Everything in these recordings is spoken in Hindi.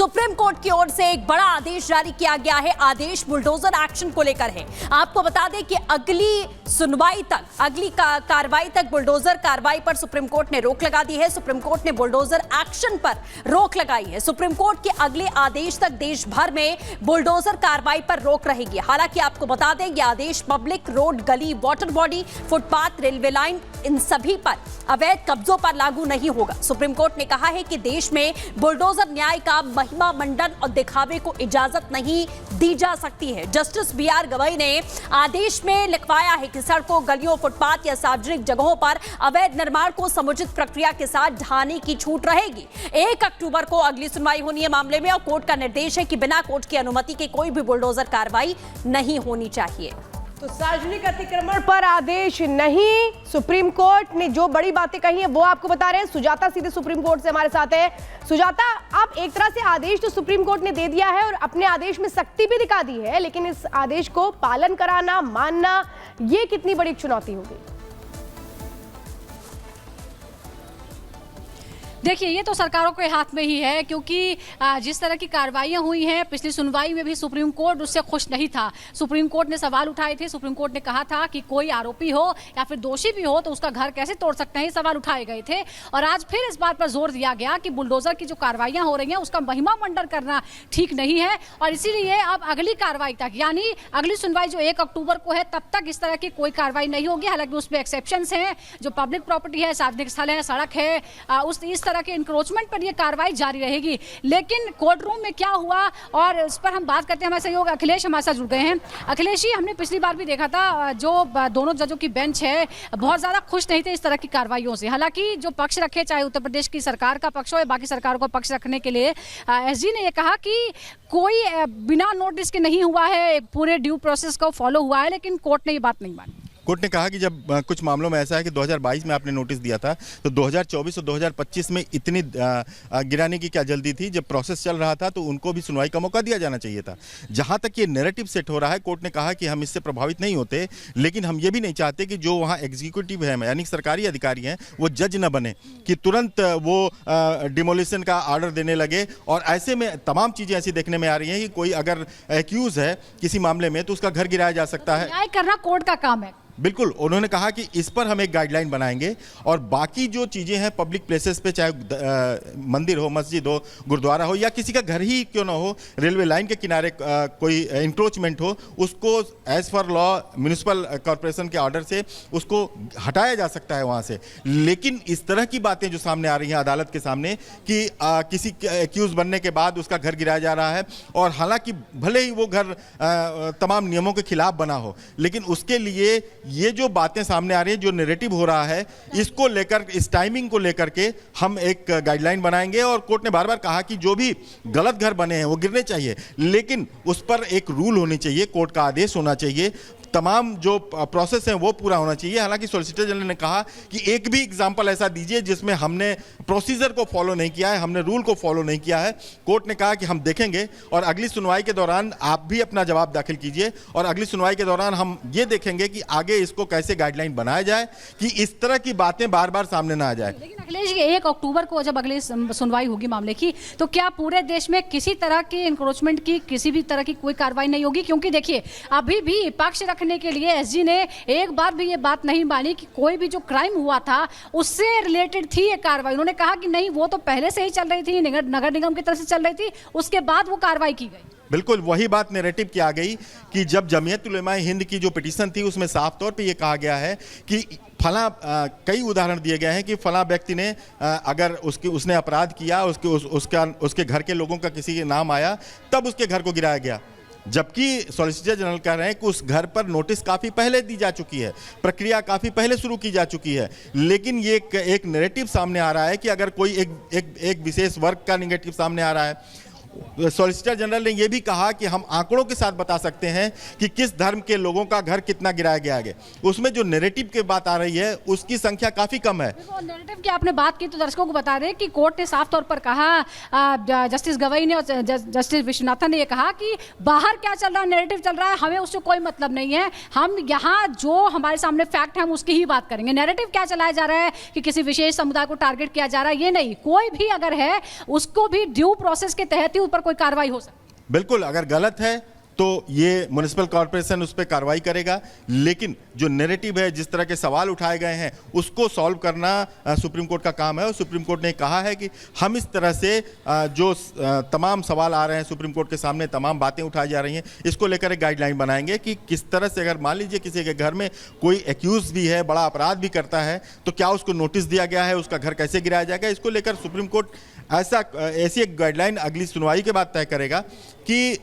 सुप्रीम कोर्ट की ओर से एक बड़ा आदेश जारी किया गया है। आदेश बुलडोजर एक्शन को लेकर है। आपको बता दें कि अगली सुनवाई तक, अगली कार्रवाई तक बुलडोजर कार्रवाई पर सुप्रीम कोर्ट ने रोक लगा दी है। सुप्रीम कोर्ट ने बुलडोजर एक्शन पर रोक लगाई है। सुप्रीम कोर्ट के अगले आदेश तक देश भर में बुलडोजर कार्रवाई पर रोक रहेगी। हालांकि आपको बता दें यह आदेश पब्लिक रोड, गली, water body, footpath, railway line, इन सभी पर अवैध कब्जों पर लागू नहीं होगा। सुप्रीम कोर्ट ने कहा है कि देश में बुलडोजर न्याय का महिमा मंडन और दिखावे को इजाजत नहीं दी जा सकती है। जस्टिस BR गवई ने आदेश में लिखवाया है कि सड़कों, गलियों, फुटपाथ या सार्वजनिक जगहों पर अवैध निर्माण को समुचित प्रक्रिया के साथ ढहाने की छूट रहेगी। 1 अक्टूबर को अगली सुनवाई होनी है मामले में और कोर्ट का निर्देश है कि बिना कोर्ट की अनुमति के कोई भी बुलडोजर कार्रवाई नहीं होनी चाहिए। तो सार्वजनिक अतिक्रमण पर आदेश नहीं, सुप्रीम कोर्ट ने जो बड़ी बातें कही हैं वो आपको बता रहे हैं। सुजाता सीधे सुप्रीम कोर्ट से हमारे साथ है। सुजाता, आप एक तरह से आदेश तो सुप्रीम कोर्ट ने दे दिया है और अपने आदेश में सख्ती भी दिखा दी है, लेकिन इस आदेश को पालन कराना, मानना, ये कितनी बड़ी चुनौती होगी? देखिए, ये तो सरकारों के हाथ में ही है, क्योंकि जिस तरह की कार्रवाइयाँ हुई हैं पिछली सुनवाई में भी सुप्रीम कोर्ट उससे खुश नहीं था। सुप्रीम कोर्ट ने सवाल उठाए थे। सुप्रीम कोर्ट ने कहा था कि कोई आरोपी हो या फिर दोषी भी हो तो उसका घर कैसे तोड़ सकते हैं, ये सवाल उठाए गए थे। और आज फिर इस बात पर जोर दिया गया कि बुलडोजर की जो कार्रवाइयाँ हो रही हैं उसका महिमा मंडन करना ठीक नहीं है और इसीलिए अब अगली कार्रवाई तक, यानी अगली सुनवाई जो 1 अक्टूबर को है, तब तक इस तरह की कोई कार्रवाई नहीं होगी। हालांकि उसमें एक्सेप्शंस हैं, जो पब्लिक प्रॉपर्टी है, सार्वजनिक स्थल है, सड़क है, इस तरह के इंक्रोचमेंट पर यह कार्रवाई जारी रहेगी। लेकिन कोर्ट रूम में क्या हुआ और इस पर हम बात करते हैं। हमारे सहयोग अखिलेश हमारे साथ जुड़ गए हैं। अखिलेश जी, हमने पिछली बार भी देखा था जो दोनों जजों की बेंच है बहुत ज्यादा खुश नहीं थे इस तरह की कार्रवाइयों से। हालांकि जो पक्ष रखे, चाहे उत्तर प्रदेश की सरकार का पक्ष हो या बाकी सरकारों का पक्ष रखने के लिए SG ने यह कहा कि कोई बिना नोटिस के नहीं हुआ है, पूरे ड्यू प्रोसेस को फॉलो हुआ है, लेकिन कोर्ट ने ये बात नहीं मानी। कोर्ट ने कहा कि जब कुछ मामलों में ऐसा है कि 2022 में आपने नोटिस दिया था तो 2024 और 2025 में इतनी गिराने की क्या जल्दी थी? जब प्रोसेस चल रहा था तो उनको भी सुनवाई का मौका दिया जाना चाहिए था। जहां तक ये नैरेटिव सेट हो रहा है, कोर्ट ने कहा कि हम इससे प्रभावित नहीं होते, लेकिन हम ये भी नहीं चाहते कि जो वहाँ एग्जीक्यूटिव है, यानी सरकारी अधिकारी हैं, वो जज न बने कि तुरंत वो डिमोलिशन का ऑर्डर देने लगे। और ऐसे में तमाम चीज़ें ऐसी देखने में आ रही हैं कि कोई अगर एक्यूज है किसी मामले में तो उसका घर गिराया जा सकता है। न्याय करना कोर्ट का काम है। बिल्कुल, उन्होंने कहा कि इस पर हम एक गाइडलाइन बनाएंगे और बाकी जो चीज़ें हैं पब्लिक प्लेसेस पे, चाहे मंदिर हो, मस्जिद हो, गुरुद्वारा हो या किसी का घर ही क्यों ना हो, रेलवे लाइन के किनारे कोई इंक्रोचमेंट हो, उसको as per law municipal corporation के ऑर्डर से उसको हटाया जा सकता है वहाँ से। लेकिन इस तरह की बातें जो सामने आ रही हैं अदालत के सामने कि किसी एक्यूज बनने के बाद उसका घर गिराया जा रहा है, और हालांकि भले ही वो घर तमाम नियमों के खिलाफ बना हो, लेकिन उसके लिए ये जो बातें सामने आ रही है, जो नैरेटिव हो रहा है, इसको लेकर, इस टाइमिंग को लेकर के हम एक गाइडलाइन बनाएंगे। और कोर्ट ने बार बार कहा कि जो भी गलत घर बने हैं वो गिरने चाहिए, लेकिन उस पर एक रूल होनी चाहिए, कोर्ट का आदेश होना चाहिए, तमाम जो प्रोसेस है वो पूरा होना चाहिए। हालांकि सॉलिसिटर जनरल ने कहा कि एक भी एग्जांपल ऐसा दीजिए जिसमें हमने प्रोसीजर को फॉलो नहीं किया है, हमने रूल को फॉलो नहीं किया है। कोर्ट ने कहा कि हम देखेंगे और अगली सुनवाई के दौरान आप भी अपना जवाब दाखिल कीजिए और अगली सुनवाई के दौरान हम ये देखेंगे कि आगे इसको कैसे गाइडलाइन बनाया जाए कि इस तरह की बातें बार बार सामने ना आ जाए। लेकिन अखिलेश, 1 अक्टूबर को जब अगली सुनवाई होगी मामले की, तो क्या पूरे देश में किसी तरह की इंक्रोचमेंट की, किसी भी तरह की कोई कार्रवाई नहीं होगी? क्योंकि देखिए, अभी भी पक्ष रखने के लिए SG ने एक बार भी ये बात नहीं मानी कि कोई भी जो क्राइम हुआ था उससे रिलेटेड थी ये कार्रवाई। उन्होंने कहा कि नहीं, वो तो पहले से ही चल रही थी, नगर निगम की तरफ से चल रही थी, उसके बाद वो कार्रवाई की गई। बिल्कुल वही बात नैरेटिव की आ गई कि जब जमीयत उलेमा हिंद की जो पिटीशन थी उसमें साफ तौर पे ये कहा गया है कि फला, कई उदाहरण दिए गए हैं कि फला व्यक्ति ने अगर उसने अपराध किया, उसके घर के लोगों का किसी के नाम आया, तब उसके घर को गिराया गया। जबकि सॉलिसिटर जनरल कह रहे हैं कि उस घर पर नोटिस काफ़ी पहले दी जा चुकी है, प्रक्रिया काफ़ी पहले शुरू की जा चुकी है। लेकिन ये एक नैरेटिव सामने आ रहा है कि अगर कोई एक विशेष वर्ग का निगेटिव सामने आ रहा है। सॉलिसिटर जनरल ने यह भी कहा कि हम आंकड़ों के साथ बता सकते हैं कि किस धर्म के लोगों का घर कितना गिराया गया है। उसमें जो नैरेटिव की बात आ रही है उसकी संख्या काफी कम है। नैरेटिव की आपने बात की तो दर्शकों को बता दें कि कोर्ट ने साफ तौर पर कहा, जस्टिस गवई ने और जस्टिस विश्वनाथन ने यह कहा कि बाहर क्या चल रहा है, नैरेटिव चल रहा है, हमें उससे कोई मतलब नहीं है। हम यहाँ जो हमारे सामने फैक्ट है हम उसकी ही बात करेंगे। नैरेटिव क्या चलाया जा रहा है कि किसी विशेष समुदाय को टारगेट किया जा रहा है, ये नहीं। कोई भी अगर है उसको भी ड्यू प्रोसेस के तहत ही ऊपर कोई कार्रवाई हो सकती है? बिल्कुल, अगर गलत है तो ये म्युनिसिपल कॉर्पोरेशन उस पर कार्रवाई करेगा, लेकिन जो नैरेटिव है, जिस तरह के सवाल उठाए गए हैं, उसको सॉल्व करना सुप्रीम कोर्ट का काम है। और सुप्रीम कोर्ट ने कहा है कि हम इस तरह से जो तमाम सवाल आ रहे हैं सुप्रीम कोर्ट के सामने, तमाम बातें उठाई जा रही हैं, इसको लेकर एक गाइडलाइन बनाएंगे कि किस तरह से, अगर मान लीजिए किसी के घर में कोई एक्यूज भी है, बड़ा अपराध भी करता है, तो क्या उसको नोटिस दिया गया है, उसका घर कैसे गिराया जाएगा, इसको लेकर सुप्रीम कोर्ट ऐसी एक गाइडलाइन अगली सुनवाई के बाद तय करेगा कि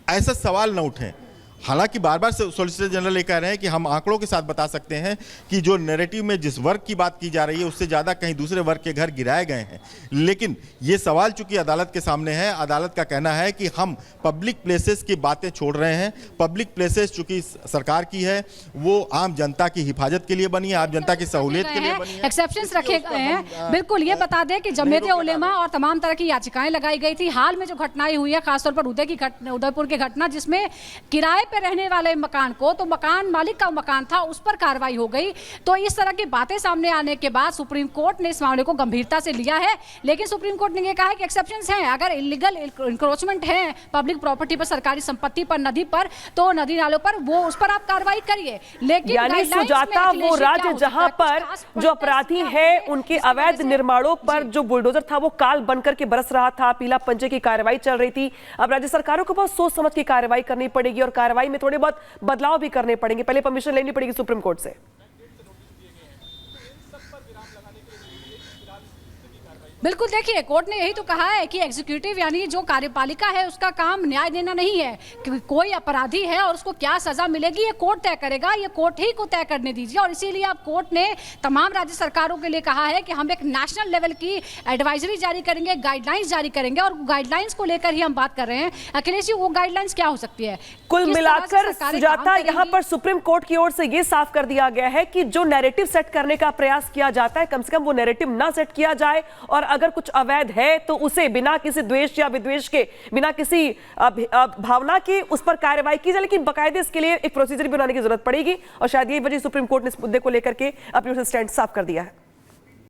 ऐसा सवाल न उठे। हालांकि बार बार सॉलिसिटर जनरल ये कह रहे हैं कि हम आंकड़ों के साथ बता सकते हैं कि जो नैरेटिव में जिस वर्ग की बात की जा रही है उससे ज़्यादा कहीं दूसरे वर्ग के घर गिराए गए हैं, लेकिन ये सवाल चूंकि अदालत के सामने है, अदालत का कहना है कि हम पब्लिक प्लेसेस की बातें छोड़ रहे हैं। पब्लिक प्लेसेस चूंकि सरकार की है, वो आम जनता की हिफाजत के लिए बनी है, आम जनता की सहूलियत के लिए बनी है, एक्सेप्शंस रखे गए हैं। बिल्कुल, ये बता दें कि जमीयत उलेमा और तमाम तरह की याचिकाएं लगाई गई थी। हाल में जो घटनाएं हुई है, खासतौर पर उदयपुर की घटना, जिसमें किराए पे रहने वाले मकान को, तो मकान मालिक का मकान था, उस पर कार्रवाई हो गई। तो इस तरह की बातें सामने आने के बाद सुप्रीम कोर्ट ने इस मामले को गंभीरता से लिया है। लेकिन सुप्रीम कोर्ट ने यह कहा है कि एक्सेप्शंस हैं, अगर इलीगल इंक्रोचमेंट है पब्लिक प्रॉपर्टी पर, सरकारी संपत्ति पर, नदी पर, तो नदी नालों पर, वो उस पर आप कार्रवाई करिए। लेकिन यानी सुजाता, वो राज्य जहां पर जो अपराधी है उनके अवैध निर्माणों पर जो बुलडोजर था वो काल बनकर के बरस रहा था, पीला पंजे की कार्रवाई चल रही थी। अब राज्य सरकारों को बहुत सोच समझ के कार्रवाई करनी पड़ेगी और कार्रवाई में थोड़े बहुत बदलाव भी करने पड़ेंगे। पहले परमिशन लेनी पड़ेगी सुप्रीम कोर्ट से। बिल्कुल, देखिए, कोर्ट ने यही तो कहा है कि एग्जीक्यूटिव यानी जो कार्यपालिका है उसका काम न्याय देना नहीं है। कि कोई अपराधी है और उसको क्या सजा मिलेगी ये कोर्ट तय करेगा, ये कोर्ट ही को तय करने दीजिए। और इसीलिए अब कोर्ट ने तमाम राज्य सरकारों के लिए कहा है कि हम एक नेशनल लेवल की एडवाइजरी जारी करेंगे, गाइडलाइंस जारी करेंगे, और गाइडलाइंस को लेकर ही हम बात कर रहे हैं। अखिलेश जी, वो गाइडलाइंस क्या हो सकती है? कुल मिलाकर सुजाता, यहाँ पर सुप्रीम कोर्ट की ओर से यह साफ कर दिया गया है कि जो नैरेटिव सेट करने का प्रयास किया जाता है, कम से कम वो नैरेटिव ना सेट किया जाए, और अगर कुछ अवैध है तो उसे बिना किसी द्वेष या विद्वेष के, बिना किसी भावना के उस पर कार्रवाई की जाए। लेकिन बाकायदे इसके लिए एक प्रोसीजर भी बनाने की जरूरत पड़ेगी, और शायद यही वजह सुप्रीम कोर्ट ने इस मुद्दे को लेकर के अपनी स्टैंड साफ कर दिया है।